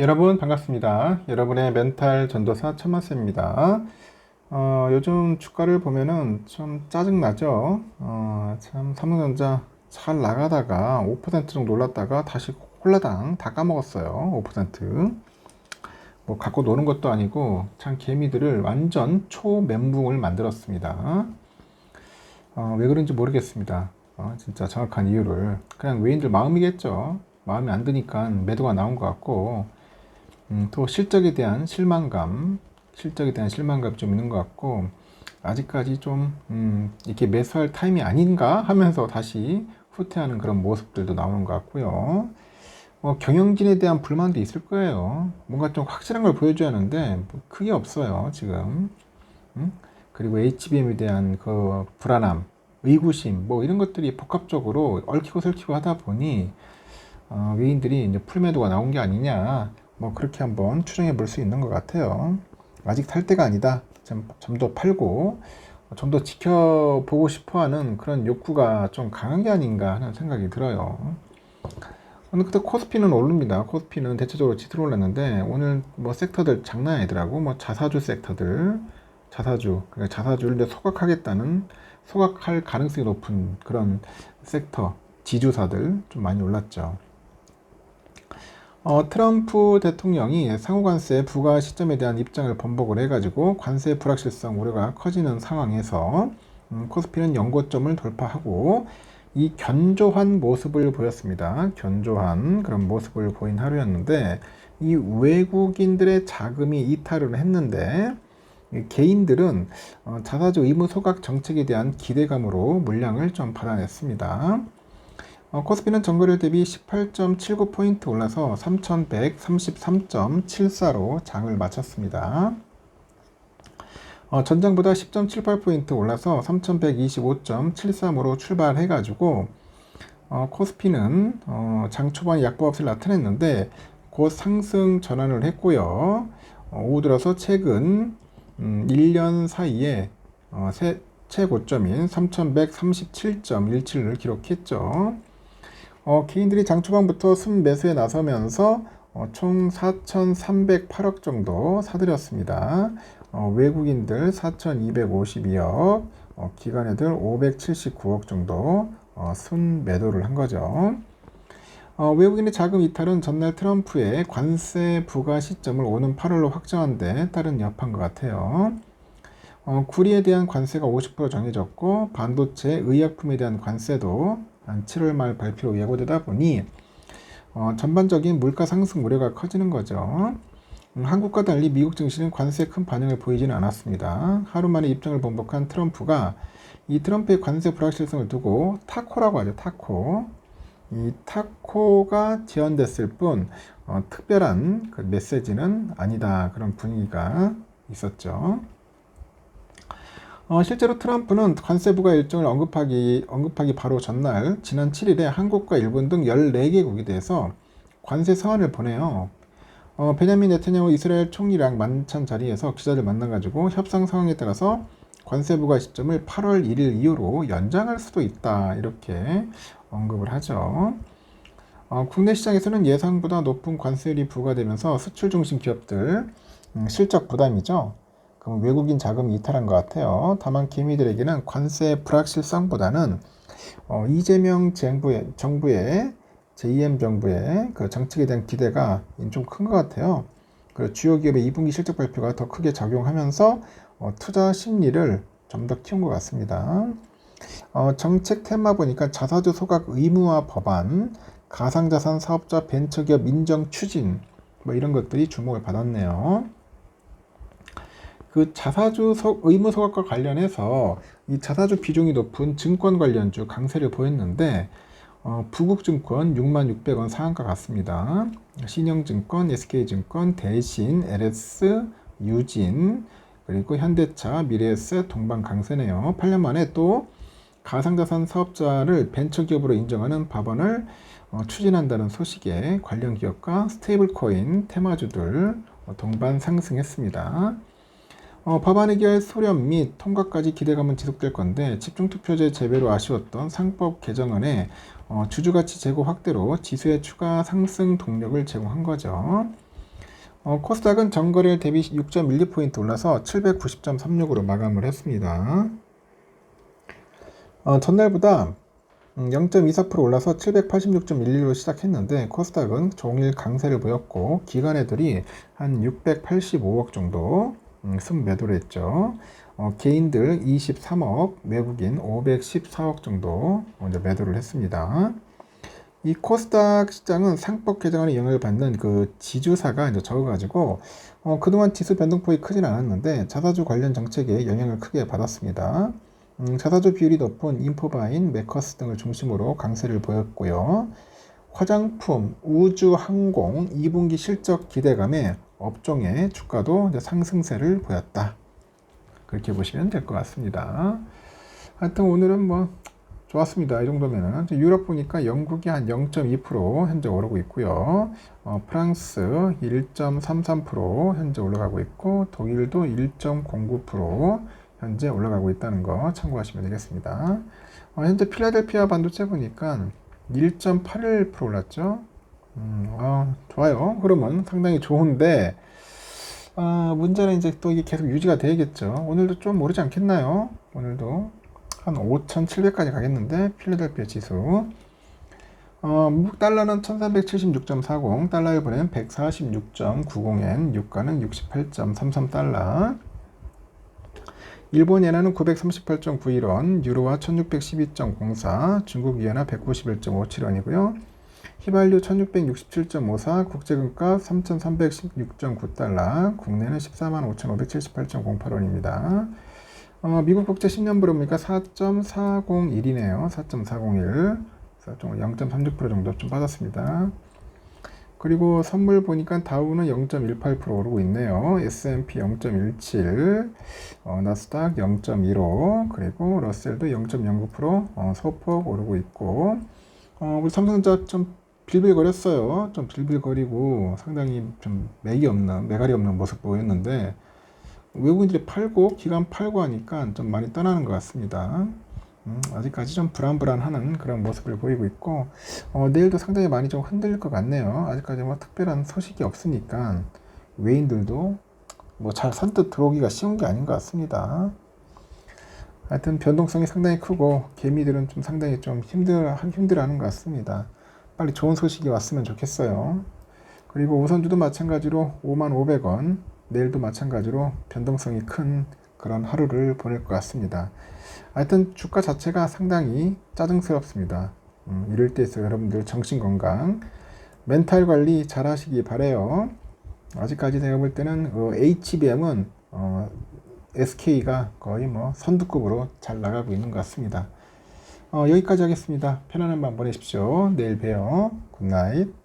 여러분 반갑습니다. 여러분의 멘탈 전도사 천마스입니다. 요즘 주가를 보면은 좀 짜증나죠? 참 삼성전자 잘 나가다가 5% 정도 올랐다가 다시 홀라당 다 까먹었어요. 5%. 뭐 갖고 노는 것도 아니고 참 개미들을 완전 초멘붕을 만들었습니다. 왜 그런지 모르겠습니다. 진짜 정확한 이유를. 그냥 외인들 마음이겠죠. 마음에 안 드니까 매도가 나온 것 같고 또 실적에 대한 실망감 좀 있는 것 같고, 아직까지 좀, 이렇게 매수할 타임이 아닌가 하면서 다시 후퇴하는 그런 모습들도 나오는 것 같고요. 경영진에 대한 불만도 있을 거예요. 뭔가 좀 확실한 걸 보여줘야 하는데, 뭐 크게 없어요, 지금. 그리고 HBM에 대한 그 불안함, 의구심, 뭐 이런 것들이 복합적으로 얽히고 설키고 하다 보니, 외인들이 이제 풀매도가 나온 게 아니냐, 뭐 그렇게 한번 추정해 볼 수 있는 것 같아요. 아직 탈 때가 아니다. 좀 더 팔고 좀 더 지켜보고 싶어하는 그런 욕구가 좀 강한 게 아닌가 하는 생각이 들어요. 오늘 그때 코스피는 오릅니다. 코스피는 대체적으로 지수로 올랐는데 오늘 뭐 섹터들 장난 아니더라고. 뭐 자사주 섹터들, 그러니까 자사주를 소각할 가능성이 높은 그런 섹터, 지주사들 좀 많이 올랐죠. 트럼프 대통령이 상호관세 부과 시점에 대한 입장을 번복을 해가지고 관세 불확실성 우려가 커지는 상황에서 코스피는 연고점을 돌파하고 이 견조한 모습을 보였습니다. 견조한 그런 모습을 보인 하루였는데, 이 외국인들의 자금이 이탈을 했는데 개인들은 자사주 의무 소각 정책에 대한 기대감으로 물량을 좀 받아냈습니다. 코스피는 전거래 대비 18.79포인트 올라서 3133.74로 장을 마쳤습니다. 전장보다 10.78포인트 올라서 3125.73으로 출발해가지고 코스피는 장 초반에 약보합세를 나타냈는데 곧 상승 전환을 했고요. 오후 들어서 최근 1년 사이에 최고점인 3137.17을 기록했죠. 개인들이 장 초반부터 순매수에 나서면서 총 4,308억 정도 사들였습니다. 외국인들 4,252억, 기관애들 579억 정도 순매도를 한 거죠. 외국인의 자금 이탈은 전날 트럼프의 관세 부과 시점을 오는 8월로 확정한 데 따른 여파인 것 같아요. 구리에 대한 관세가 50% 정해졌고 반도체, 의약품에 대한 관세도 한 7월 말 발표로 예고되다 보니 전반적인 물가 상승 우려가 커지는 거죠. 한국과 달리 미국 증시는 관세에 큰 반응을 보이지는 않았습니다. 하루 만에 입장을 번복한 트럼프가 이 트럼프의 관세 불확실성을 두고 타코라고 하죠. 타코. 이 타코가 지연됐을 뿐 특별한 그 메시지는 아니다. 그런 분위기가 있었죠. 실제로 트럼프는 관세 부과 일정을 언급하기 바로 전날 지난 7일에 한국과 일본 등 14개국에 대해서 관세 서한을 보내요. 베냐민 네타냐후 이스라엘 총리랑 만찬 자리에서 기자들 만나가지고 협상 상황에 따라서 관세 부과 시점을 8월 1일 이후로 연장할 수도 있다, 이렇게 언급을 하죠. 국내 시장에서는 예상보다 높은 관세율이 부과되면서 수출 중심 기업들 실적 부담이죠. 그럼 외국인 자금이 이탈한 것 같아요. 다만 개미들에게는 관세 불확실성보다는 이재명 정부의 제2M 정부의 그 정책에 대한 기대가 좀 큰 것 같아요. 그리고 주요 기업의 2분기 실적 발표가 더 크게 작용하면서 투자 심리를 좀 더 키운 것 같습니다. 정책 테마 보니까 자사주 소각 의무화 법안, 가상자산 사업자 벤처기업 인정 추진, 뭐 이런 것들이 주목을 받았네요. 그 자사주 의무 소각과 관련해서 이 자사주 비중이 높은 증권 관련주 강세를 보였는데 부국증권 66,600원 상한가 같습니다. 신영증권, SK증권, 대신, LS, 유진, 그리고 현대차, 미래에셋, 동방 강세네요. 8년 만에 또 가상자산 사업자를 벤처기업으로 인정하는 법안을 추진한다는 소식에 관련 기업과 스테이블코인, 테마주들 동반 상승했습니다. 법안 의결 소련 및 통과까지 기대감은 지속될 건데 집중투표제 제외로 아쉬웠던 상법 개정안에 주주가치 제고 확대로 지수의 추가 상승 동력을 제공한 거죠. 코스닥은 전거래 대비 6.12포인트 올라서 790.36으로 마감을 했습니다. 전날보다 0.24% 올라서 786.11로 시작했는데 코스닥은 종일 강세를 보였고 기관애들이 한 685억 정도 순매도를 했죠. 개인들 23억, 외국인 514억 정도 먼저 매도를 했습니다. 이 코스닥 시장은 상법 개정안의 영향을 받는 그 지주사가 이제 적어가지고 그동안 지수 변동폭이 크진 않았는데 자사주 관련 정책에 영향을 크게 받았습니다. 자사주 비율이 높은 인포바인, 메커스 등을 중심으로 강세를 보였고요. 화장품, 우주, 항공 2분기 실적 기대감에 업종의 주가도 이제 상승세를 보였다. 그렇게 보시면 될 것 같습니다. 하여튼 오늘은 뭐 좋았습니다. 이 정도면은. 유럽 보니까 영국이 한 0.2% 현재 오르고 있고요. 프랑스 1.33% 현재 올라가고 있고 독일도 1.09% 현재 올라가고 있다는 거 참고하시면 되겠습니다. 현재 필라델피아 반도체 보니까 1.81% 올랐죠. 좋아요. 흐름은 상당히 좋은데 문제는 이제 또 이게 계속 유지가 되겠죠. 오늘도 좀 오르지 않겠나요? 오늘도 한 5,700까지 가겠는데 필라델피아 지수 미국 달러는 1376.40 달러에 보내면 146.90엔 유가는 68.33달러 일본 엔화는 938.91원 유로화 1612.04 중국 위안화 191.57원이고요 휘발유 1667.54 국제금값 3316.9달러 국내는 145,578.08원입니다 미국 국제 10년물 보니까 4.401이네요. 4.401. 그래서 좀 0.36% 정도 좀 빠졌습니다. 그리고 선물 보니까 다우는 0.18% 오르고 있네요. S&P 0.17, 나스닥 0.15, 그리고 러셀도 0.09% 소폭 오르고 있고, 우리 삼성전자 좀 빌빌거렸어요. 좀 빌빌거리고 상당히 좀 매갈이 없는 모습 보였는데, 외국인들이 팔고 기관 팔고 하니까 좀 많이 떠나는 것 같습니다. 아직까지 좀 불안불안하는 그런 모습을 보이고 있고 내일도 상당히 많이 좀 흔들릴 것 같네요. 아직까지 뭐 특별한 소식이 없으니까 외인들도 뭐 잘 선뜻 들어오기가 쉬운 게 아닌 것 같습니다. 하여튼 변동성이 상당히 크고 개미들은 좀 상당히 좀 힘들어하는 것 같습니다. 빨리 좋은 소식이 왔으면 좋겠어요. 그리고 우선주도 마찬가지로 55,000원 내일도 마찬가지로 변동성이 큰 그런 하루를 보낼 것 같습니다. 하여튼 주가 자체가 상당히 짜증스럽습니다. 이럴 때일수록 여러분들 정신건강, 멘탈 관리 잘 하시기 바래요. 아직까지 내가 볼 때는 HBM은 SK가 거의 뭐 선두급으로 잘 나가고 있는 것 같습니다. 여기까지 하겠습니다. 편안한 밤 보내십시오. 내일 봬요. 굿나잇.